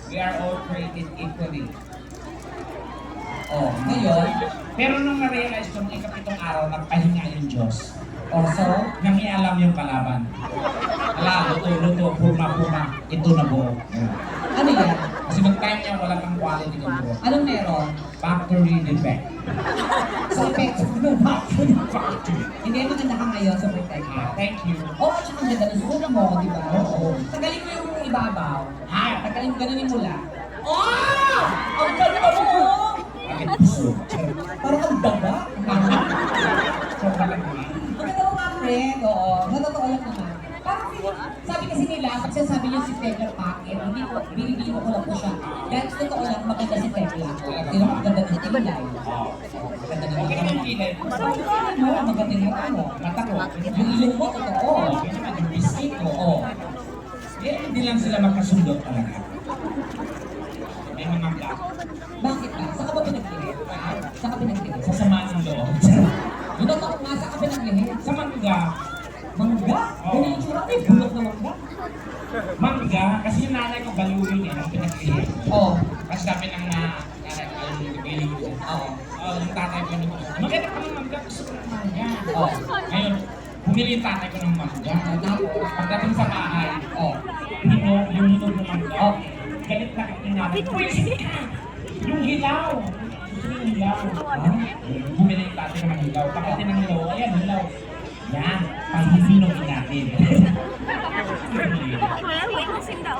We are all created equally. Oh, ngayon, Pero nung na-realize ko, nung ikapitong araw, nagpahinga yung Diyos. also, Nangialam yung kalaban. Ala, luto-luto, purma-purma, ito na buo. ano yan? Kasi nung time niya, wala kang quality control. Anong meron? Factory defect. Sa effects ng vacuum. Hindi, maganda ka ngayon sa protect. Thank you. Oo, at saka ang ganda ng suot mo, di ba? Oo. Tagalin mo yung ibabaw. Tagalin mo, ganunin mo lang. Oh! Ang ganda mo! Bakit puso? Parang ang daga. So, bakit naman? Ang ganda mo nga, friend. Oo, sa totoo lang naman. Parang sabi kasi nila, pag sinasabi niyo si Tekla Packet, hindi ko, binibino ko lang po siya. Dahil sa totoo lang, maganda si Tekla. Hindi naman maganda ng kilay. Maganda ng Okay naman kilay. ano, maganda yung ano. Mata ko. Yung ilong mo, totoo. Yung biscuit ko. Oo. Hindi lang sila magkasundot talaga. May mga gap. Bakit ba? Saan ka ba pinagpili? Saan ka pinagpili? Sa sama ng loob. Yung totoo nga, saan ka pinagpili? Sa mangga. Mangga? Oo. Ganyan yung tsura, may bulok na mangga. Mangga, kasi yung nanay ko baluhin niya nung pinagpili. Oo. Kasi sabi ng nanay ko, yung nagpili ko. Oo. Yung tatay ko nung maganda ka ng mangga, gusto ko ng mangga. Oo. Ngayon, bumili yung tatay ko ng mangga. Tapos, Pagdating sa bahay, oo. yung hinog ng mangga. Oo. Galit na kami namin. Pwisit ka! Yung hilaw! Gusto ko yung hilaw. Bumili yung tatay ko ng hilaw. Pagdating ng hilaw, ayan, hilaw. Yan, panghihinog natin. Wala, wait, kasing daw.